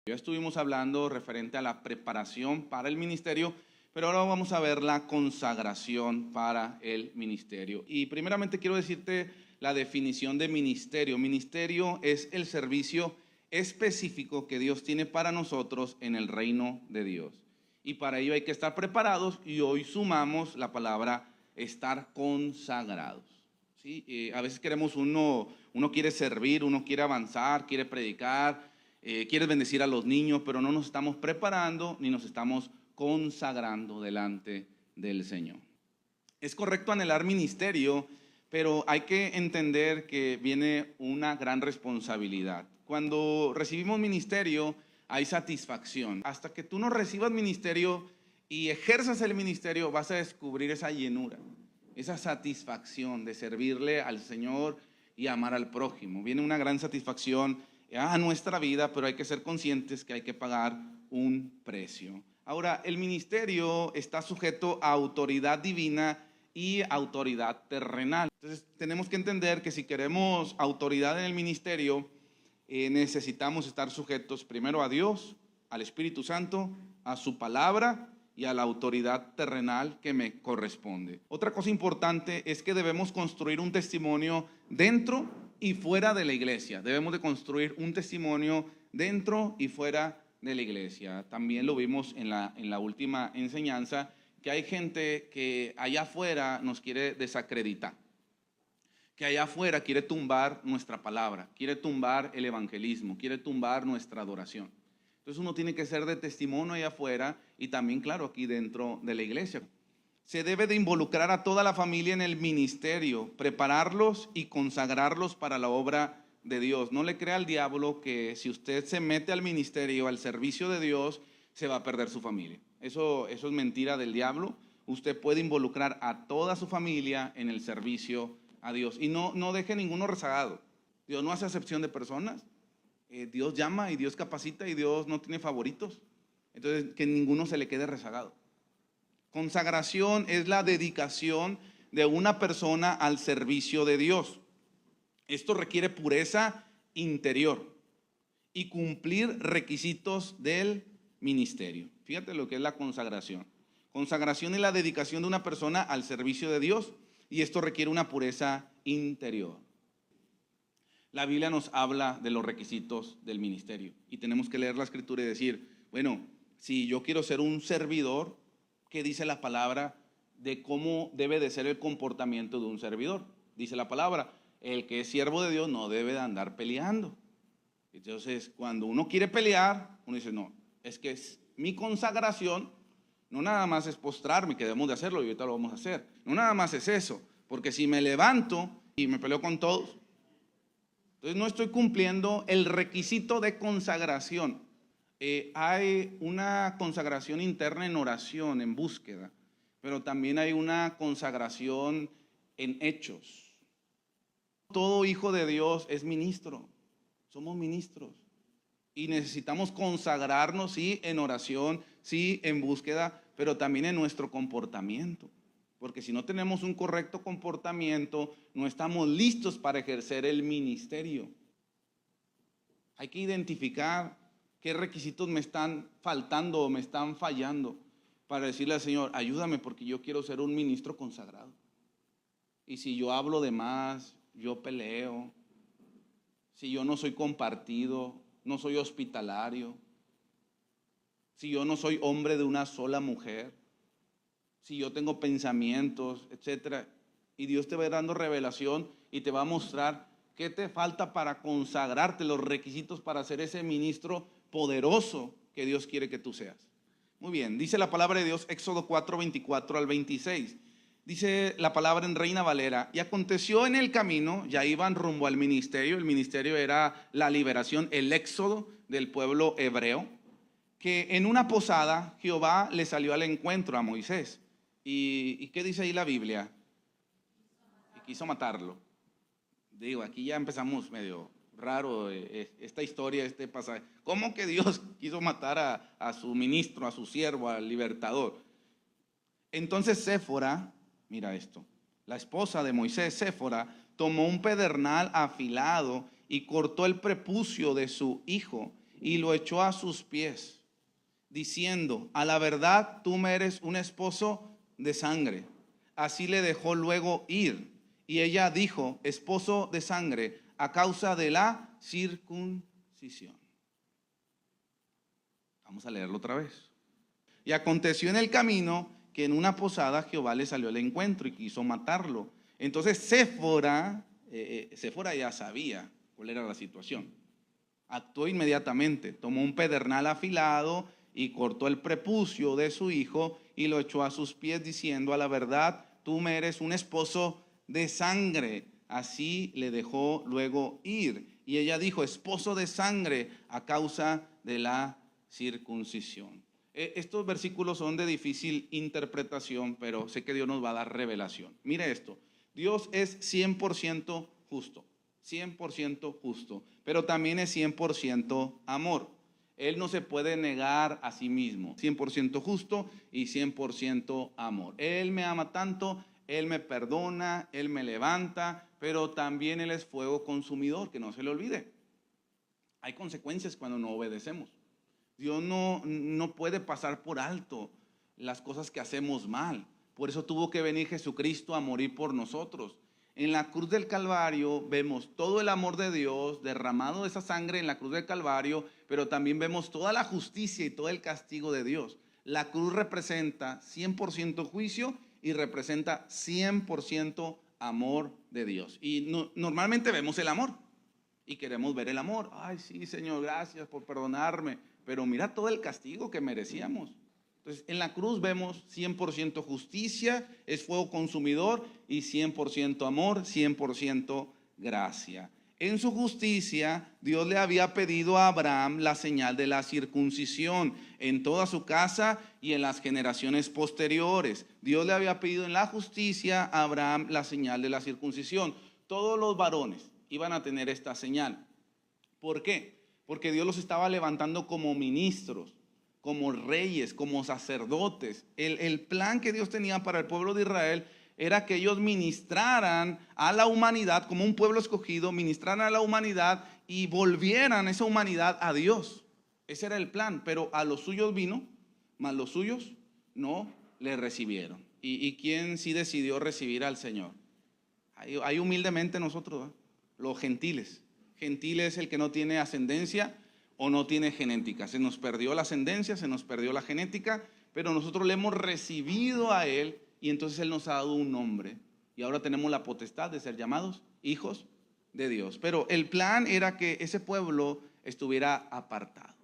Ya estuvimos hablando referente a la preparación para el ministerio, pero ahora vamos a ver la consagración para el ministerio. Y primeramente quiero decirte la definición de ministerio. Ministerio es el servicio específico que Dios tiene para nosotros en el reino de Dios. Y para ello hay que estar preparados, y hoy sumamos la palabra estar consagrados. ¿Sí? A veces uno quiere servir, uno quiere avanzar, quiere predicar, quieres bendecir a los niños, pero no nos estamos preparando ni nos estamos consagrando delante del Señor. Es correcto anhelar ministerio, pero hay que entender que viene una gran responsabilidad. Cuando recibimos ministerio hay satisfacción. Hasta que tú no recibas ministerio y ejerzas el ministerio, vas a descubrir esa llenura, esa satisfacción de servirle al Señor y amar al prójimo. Viene una gran satisfacción a nuestra vida, pero hay que ser conscientes que hay que pagar un precio. Ahora, el ministerio está sujeto a autoridad divina y autoridad terrenal. Entonces, tenemos que entender que si queremos autoridad en el ministerio, necesitamos estar sujetos primero a Dios, al Espíritu Santo, a su palabra y a la autoridad terrenal que me corresponde. Otra cosa importante es que debemos construir un testimonio dentro y fuera de la iglesia. Debemos de construir un testimonio dentro y fuera de la iglesia. También lo vimos en la última enseñanza, que hay gente que allá afuera nos quiere desacreditar, que allá afuera quiere tumbar nuestra palabra, quiere tumbar el evangelismo, quiere tumbar nuestra adoración. Entonces uno tiene que ser de testimonio allá afuera y también, claro, aquí dentro de la iglesia. Se debe de involucrar a toda la familia en el ministerio, prepararlos y consagrarlos para la obra de Dios. No le crea al diablo que si usted se mete al ministerio, al servicio de Dios, se va a perder su familia. Eso es mentira del diablo. Usted puede involucrar a toda su familia en el servicio a Dios. Y no deje ninguno rezagado. Dios no hace acepción de personas. Dios llama y Dios capacita y Dios no tiene favoritos. Entonces, que ninguno se le quede rezagado. Consagración es la dedicación de una persona al servicio de Dios. Esto requiere pureza interior y cumplir requisitos del ministerio. Fíjate lo que es la consagración. Consagración es la dedicación de una persona al servicio de Dios, y esto requiere una pureza interior. La Biblia nos habla de los requisitos del ministerio y tenemos que leer la Escritura y decir, bueno, si yo quiero ser un servidor, ¿qué dice la palabra de cómo debe de ser el comportamiento de un servidor? Dice la palabra, el que es siervo de Dios no debe de andar peleando. Entonces, cuando uno quiere pelear, uno dice, no, es que es mi consagración, no nada más es postrarme, que debemos de hacerlo y ahorita lo vamos a hacer. No nada más es eso, porque si me levanto y me peleo con todos, entonces no estoy cumpliendo el requisito de consagración. Hay una consagración interna en oración, en búsqueda, pero también hay una consagración en hechos. Todo hijo de Dios es ministro, somos ministros y necesitamos consagrarnos, sí, en oración, sí, en búsqueda, pero también en nuestro comportamiento, porque si no tenemos un correcto comportamiento, no estamos listos para ejercer el ministerio. Hay que identificar qué requisitos me están faltando o me están fallando para decirle al Señor, ayúdame porque yo quiero ser un ministro consagrado. Y si yo hablo de más, yo peleo, si yo no soy compartido, no soy hospitalario, si yo no soy hombre de una sola mujer, si yo tengo pensamientos, etcétera, y Dios te va dando revelación y te va a mostrar qué te falta para consagrarte, los requisitos para ser ese ministro poderoso que Dios quiere que tú seas. Muy bien, dice la palabra de Dios, Éxodo 4, 24 al 26. Dice la palabra en Reina Valera, y aconteció en el camino, ya iban rumbo al ministerio, el ministerio era la liberación, el éxodo del pueblo hebreo, que en una posada Jehová le salió al encuentro a Moisés. ¿Y qué dice ahí la Biblia? Y quiso matarlo. Digo, aquí ya empezamos medio raro esta historia, este pasaje. ¿Cómo que Dios quiso matar a su ministro, a su siervo, al libertador? Entonces Séfora, mira esto, la esposa de Moisés, Séfora, tomó un pedernal afilado y cortó el prepucio de su hijo y lo echó a sus pies, diciendo: a la verdad tú me eres un esposo de sangre. Así le dejó luego ir. Y ella dijo: esposo de sangre, a causa de la circuncisión. Vamos a leerlo otra vez. Y aconteció en el camino que en una posada Jehová le salió al encuentro y quiso matarlo. Entonces Séfora ya sabía cuál era la situación. Actuó inmediatamente, tomó un pedernal afilado y cortó el prepucio de su hijo y lo echó a sus pies, diciendo: a la verdad tú me eres un esposo de sangre. Así le dejó luego ir. Y ella dijo: esposo de sangre, a causa de la circuncisión. Estos versículos son de difícil interpretación, pero sé que Dios nos va a dar revelación. Mire esto: Dios es 100% justo, 100% justo, pero también es 100% amor. Él no se puede negar a sí mismo, 100% justo y 100% amor. Él me ama tanto, Él me perdona, Él me levanta, pero también Él es fuego consumidor, que no se le olvide. Hay consecuencias cuando no obedecemos. Dios no puede pasar por alto las cosas que hacemos mal. Por eso tuvo que venir Jesucristo a morir por nosotros. En la cruz del Calvario vemos todo el amor de Dios derramado de esa sangre en la cruz del Calvario, pero también vemos toda la justicia y todo el castigo de Dios. La cruz representa 100% juicio y representa 100% amor de Dios. Y normalmente vemos el amor y queremos ver el amor. Ay, sí, Señor, gracias por perdonarme. Pero mira todo el castigo que merecíamos. Entonces, en la cruz vemos 100% justicia, es fuego consumidor, y 100% amor, 100% gracia. En su justicia, Dios le había pedido a Abraham la señal de la circuncisión en toda su casa y en las generaciones posteriores. Dios le había pedido en la justicia a Abraham la señal de la circuncisión. Todos los varones iban a tener esta señal. ¿Por qué? Porque Dios los estaba levantando como ministros, como reyes, como sacerdotes. El plan que Dios tenía para el pueblo de Israel era que ellos ministraran a la humanidad, como un pueblo escogido, ministraran a la humanidad y volvieran esa humanidad a Dios. Ese era el plan, pero a los suyos vino, mas los suyos no le recibieron. ¿Y quién sí decidió recibir al Señor? Ahí humildemente nosotros, los gentiles. Gentil es el que no tiene ascendencia o no tiene genética. Se nos perdió la ascendencia, se nos perdió la genética, pero nosotros le hemos recibido a Él y entonces Él nos ha dado un nombre. Y ahora tenemos la potestad de ser llamados hijos de Dios. Pero el plan era que ese pueblo estuviera apartado.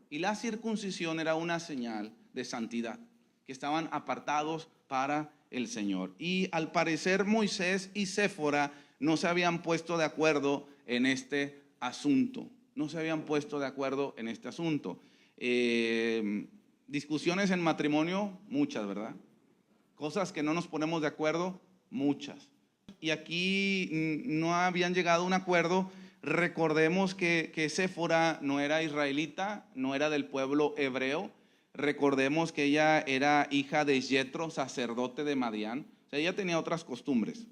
Y la circuncisión era una señal de santidad, que estaban apartados para el Señor. Y al parecer Moisés y Séfora no se habían puesto de acuerdo en este asunto. No se habían puesto de acuerdo en este asunto. Discusiones en matrimonio, muchas, ¿verdad? Cosas que no nos ponemos de acuerdo, muchas. Y aquí no habían llegado a un acuerdo. Recordemos que Séfora no era israelita, no era del pueblo hebreo. Recordemos que ella era hija de Jetro, sacerdote de Madián. O sea, ella tenía otras costumbres.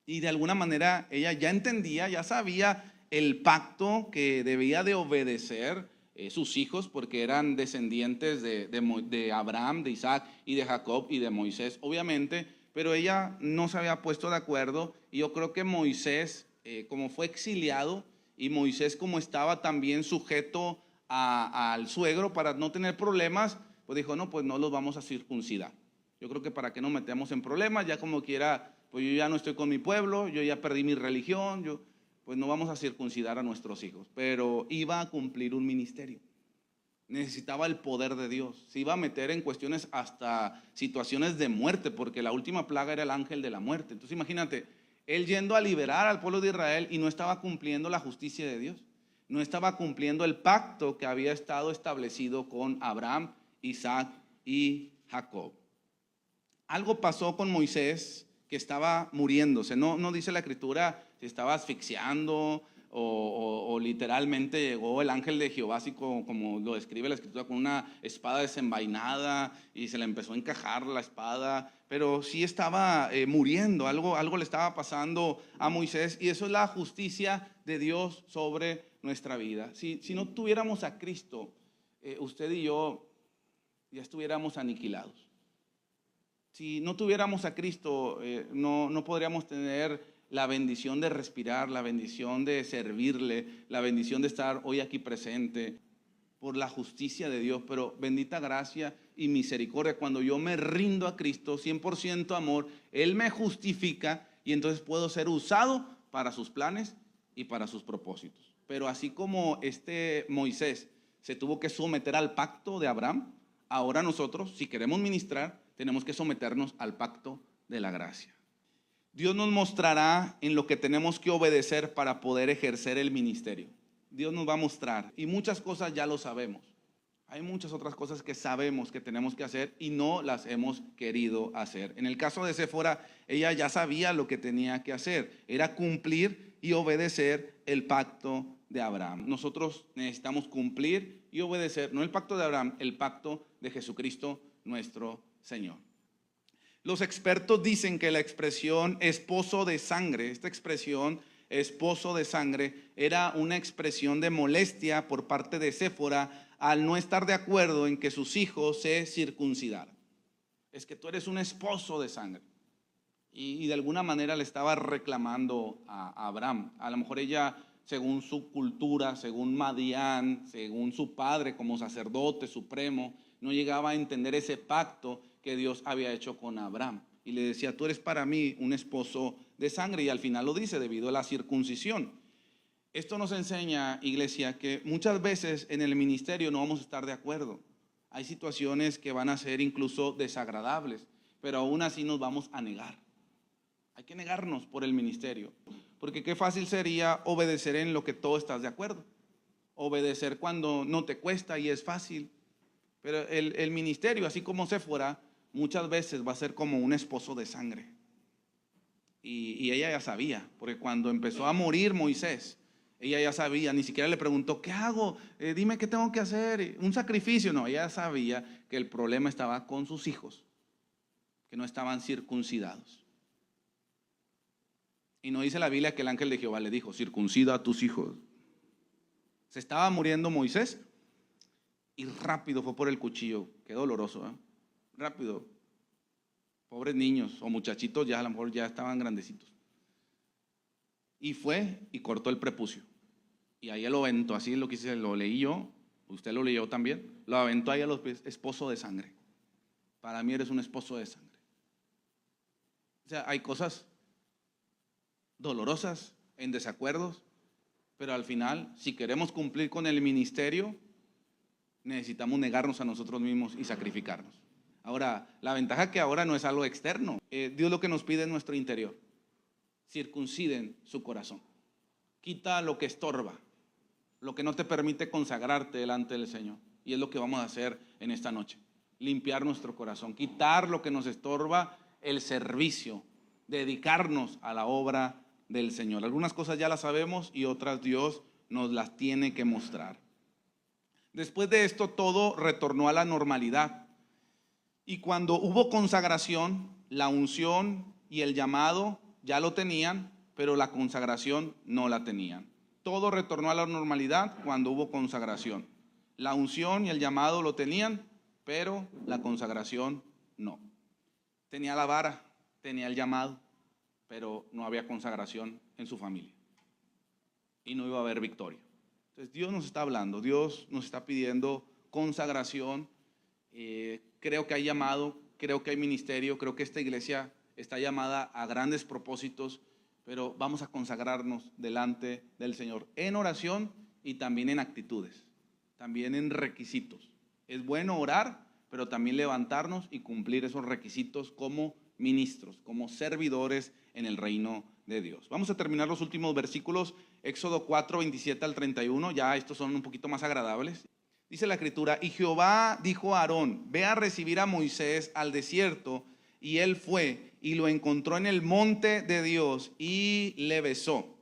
Y de alguna manera ella ya entendía, ya sabía el pacto que debía de obedecer sus hijos, porque eran descendientes de Abraham, de Isaac y de Jacob y de Moisés, obviamente, pero ella no se había puesto de acuerdo. Y yo creo que Moisés, como fue exiliado, y Moisés como estaba también sujeto al suegro para no tener problemas, pues dijo: no, pues no los vamos a circuncidar. Yo creo que para que no metemos en problemas, ya como quiera, pues yo ya no estoy con mi pueblo, yo ya perdí mi religión, pues no vamos a circuncidar a nuestros hijos. Pero iba a cumplir un ministerio, necesitaba el poder de Dios, se iba a meter en cuestiones hasta situaciones de muerte, porque la última plaga era el ángel de la muerte. Entonces imagínate, él yendo a liberar al pueblo de Israel y no estaba cumpliendo la justicia de Dios, no estaba cumpliendo el pacto que había estado establecido con Abraham, Isaac y Jacob. Algo pasó con Moisés, que estaba muriéndose. No dice la escritura si estaba asfixiando o literalmente llegó el ángel de Jehová, así como lo describe la escritura, con una espada desenvainada y se le empezó a encajar la espada. Pero sí estaba muriendo, algo le estaba pasando a Moisés, y eso es la justicia de Dios sobre nuestra vida. Si no tuviéramos a Cristo, usted y yo ya estuviéramos aniquilados. Si no tuviéramos a Cristo, no podríamos tener la bendición de respirar, la bendición de servirle, la bendición de estar hoy aquí presente por la justicia de Dios. Pero bendita gracia y misericordia, cuando yo me rindo a Cristo, 100% amor, Él me justifica y entonces puedo ser usado para sus planes y para sus propósitos. Pero así como Moisés se tuvo que someter al pacto de Abraham, ahora nosotros, si queremos ministrar, tenemos que someternos al pacto de la gracia. Dios nos mostrará en lo que tenemos que obedecer para poder ejercer el ministerio. Dios nos va a mostrar, y muchas cosas ya lo sabemos. Hay muchas otras cosas que sabemos que tenemos que hacer y no las hemos querido hacer. En el caso de Séfora, ella ya sabía lo que tenía que hacer, era cumplir y obedecer el pacto de Abraham. Nosotros necesitamos cumplir y obedecer, no el pacto de Abraham, el pacto de Jesucristo nuestro Señor. Los expertos dicen que la expresión esposo de sangre, esta expresión esposo de sangre, era una expresión de molestia por parte de Séfora al no estar de acuerdo en que sus hijos se circuncidaran. Es que tú eres un esposo de sangre. Y de alguna manera le estaba reclamando a Abraham. A lo mejor ella, según su cultura, según Madián, según su padre como sacerdote supremo, no llegaba a entender ese pacto que Dios había hecho con Abraham. Y le decía, tú eres para mí un esposo de sangre. Y al final lo dice, debido a la circuncisión. Esto nos enseña, iglesia, que muchas veces en el ministerio no vamos a estar de acuerdo. Hay situaciones que van a ser incluso desagradables, pero aún así nos vamos a negar. Hay que negarnos por el ministerio, porque qué fácil sería obedecer en lo que todo estás de acuerdo. Obedecer cuando no te cuesta y es fácil. Pero el ministerio, así como Séfora, muchas veces va a ser como un esposo de sangre. Y ella ya sabía, porque cuando empezó a morir Moisés, ella ya sabía, ni siquiera le preguntó, ¿qué hago? Dime qué tengo que hacer, un sacrificio. No, ella sabía que el problema estaba con sus hijos, que no estaban circuncidados. Y no dice la Biblia que el ángel de Jehová le dijo, circuncida a tus hijos. Se estaba muriendo Moisés y rápido fue por el cuchillo. Qué doloroso, ¿eh? Rápido. Pobres niños o muchachitos, ya a lo mejor ya estaban grandecitos. Y fue y cortó el prepucio. Y ahí lo aventó, así lo que hice, lo leí yo, usted lo leyó también, lo aventó ahí a los pies, esposo de sangre. Para mí eres un esposo de sangre. O sea, hay cosas dolorosas, en desacuerdos, pero al final, si queremos cumplir con el ministerio, necesitamos negarnos a nosotros mismos y sacrificarnos. Ahora, la ventaja que ahora no es algo externo. Dios lo que nos pide en nuestro interior. Circunciden su corazón. Quita lo que estorba, lo que no te permite consagrarte delante del Señor. Y es lo que vamos a hacer en esta noche. Limpiar nuestro corazón, quitar lo que nos estorba, el servicio, dedicarnos a la obra del Señor. Algunas cosas ya las sabemos y otras Dios nos las tiene que mostrar. Después de esto todo retornó a la normalidad. Y cuando hubo consagración, la unción y el llamado ya lo tenían, pero la consagración no la tenían. Todo retornó a la normalidad cuando hubo consagración. La unción y el llamado lo tenían, pero la consagración no. Tenía la vara, tenía el llamado, pero no había consagración en su familia. Y no iba a haber victoria. Entonces Dios nos está hablando, Dios nos está pidiendo consagración. Creo que hay llamado, creo que hay ministerio, creo que esta iglesia está llamada a grandes propósitos, pero vamos a consagrarnos delante del Señor en oración y también en actitudes, también en requisitos. Es bueno orar, pero también levantarnos y cumplir esos requisitos como ministros, como servidores en el reino de Dios. Vamos a terminar los últimos versículos, Éxodo 4, 27 al 31, ya estos son un poquito más agradables. Dice la escritura, y Jehová dijo a Aarón, ve a recibir a Moisés al desierto, y él fue y lo encontró en el monte de Dios y le besó.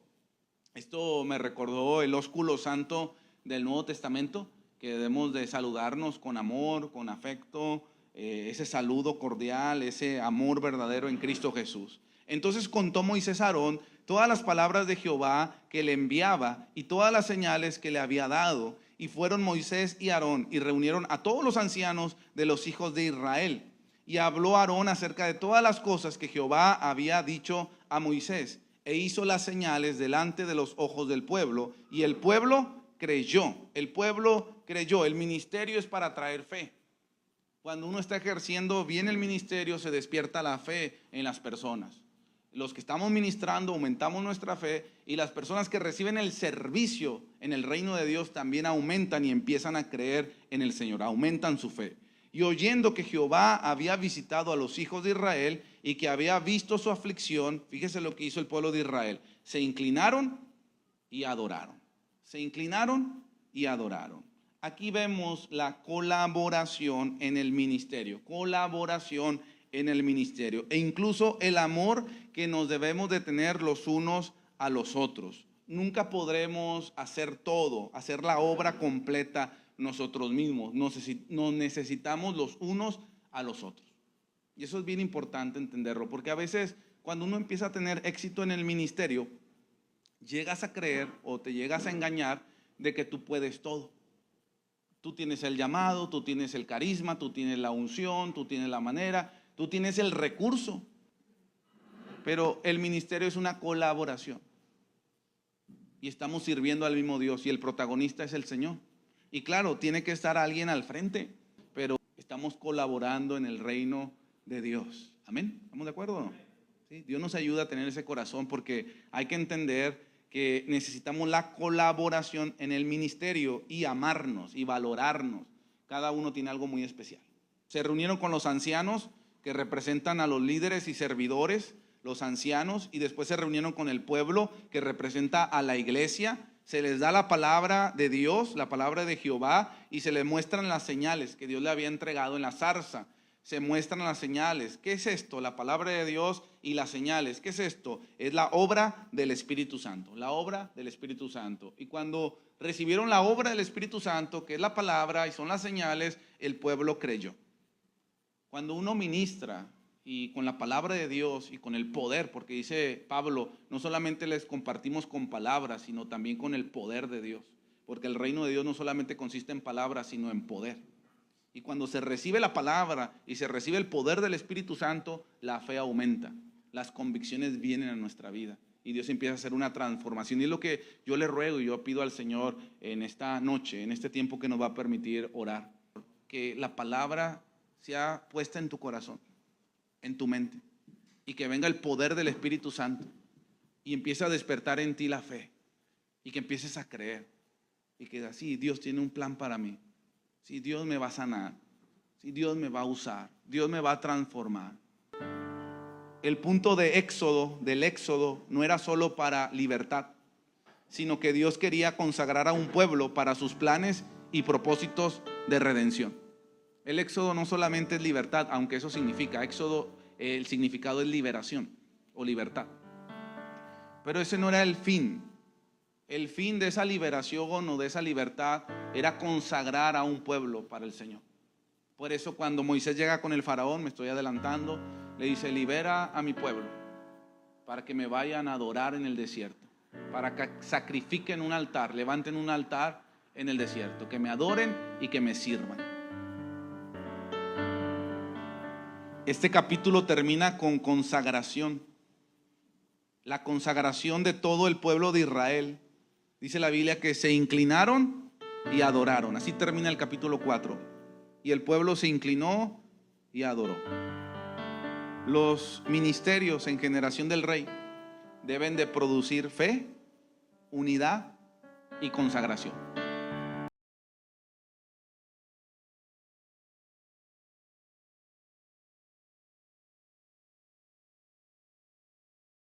Esto me recordó el ósculo santo del Nuevo Testamento, que debemos de saludarnos con amor, con afecto, ese saludo cordial, ese amor verdadero en Cristo Jesús. Entonces contó Moisés a Aarón todas las palabras de Jehová que le enviaba y todas las señales que le había dado. Y fueron Moisés y Aarón y reunieron a todos los ancianos de los hijos de Israel. Y habló Aarón acerca de todas las cosas que Jehová había dicho a Moisés, e hizo las señales delante de los ojos del pueblo, y el pueblo creyó. El pueblo creyó. El ministerio es para traer fe. Cuando uno está ejerciendo bien el ministerio, se despierta la fe en las personas. Los que estamos ministrando aumentamos nuestra fe, y las personas que reciben el servicio en el reino de Dios también aumentan y empiezan a creer en el Señor, aumentan su fe. Y oyendo que Jehová había visitado a los hijos de Israel y que había visto su aflicción, fíjese lo que hizo el pueblo de Israel: se inclinaron y adoraron. Se inclinaron y adoraron. Aquí vemos la colaboración en el ministerio, colaboración en el ministerio, e incluso el amor que nos debemos de tener los unos a los otros. Nunca podremos hacer todo, hacer la obra completa nosotros mismos. Nos necesitamos los unos a los otros. Y eso es bien importante entenderlo, porque a veces cuando uno empieza a tener éxito en el ministerio, llegas a creer o te llegas a engañar de que tú puedes todo. Tú tienes el llamado, tú tienes el carisma, tú tienes la unción, tú tienes la manera, tú tienes el recurso. Pero el ministerio es una colaboración. Y estamos sirviendo al mismo Dios, y el protagonista es el Señor. Y claro, tiene que estar alguien al frente, pero estamos colaborando en el reino de Dios. Amén. ¿Estamos de acuerdo o no? ¿Sí? Dios nos ayuda a tener ese corazón, porque hay que entender que necesitamos la colaboración en el ministerio y amarnos y valorarnos. Cada uno tiene algo muy especial. Se reunieron con los ancianos, que representan a los líderes y servidores, los ancianos, y después se reunieron con el pueblo, que representa a la iglesia. Se les da la palabra de Dios, la palabra de Jehová, y se les muestran las señales que Dios le había entregado en la zarza. Se muestran las señales. ¿Qué es esto? La palabra de Dios y las señales. ¿Qué es esto? Es la obra del Espíritu Santo. La obra del Espíritu Santo. Y cuando recibieron la obra del Espíritu Santo, que es la palabra y son las señales, el pueblo creyó. Cuando uno ministra y con la palabra de Dios y con el poder, porque dice Pablo, no solamente les compartimos con palabras, sino también con el poder de Dios. Porque el reino de Dios no solamente consiste en palabras, sino en poder. Y cuando se recibe la palabra y se recibe el poder del Espíritu Santo, la fe aumenta, las convicciones vienen a nuestra vida y Dios empieza a hacer una transformación. Y es lo que yo le ruego y yo pido al Señor en esta noche, en este tiempo que nos va a permitir orar, que la palabra sea puesta en tu corazón, en tu mente, y que venga el poder del Espíritu Santo y empiece a despertar en ti la fe, y que empieces a creer y que así Dios tiene un plan para mí. Si Dios me va a sanar, si Dios me va a usar, Dios me va a transformar. El punto del éxodo, no era solo para libertad, sino que Dios quería consagrar a un pueblo para sus planes y propósitos de redención. El éxodo no solamente es libertad, aunque eso significa, éxodo, el significado es liberación o libertad. Pero ese no era el fin. El fin de esa liberación o de esa libertad era consagrar a un pueblo para el Señor. Por eso cuando Moisés llega con el faraón, me estoy adelantando, le dice: libera a mi pueblo para que me vayan a adorar en el desierto, para que sacrifiquen un altar, levanten un altar en el desierto, que me adoren y que me sirvan. Este capítulo termina con consagración, la consagración de todo el pueblo de Israel. Dice la Biblia que se inclinaron y adoraron. Así termina el capítulo 4. Y el pueblo se inclinó y adoró. Los ministerios en Generación del Rey deben de producir fe, unidad y consagración.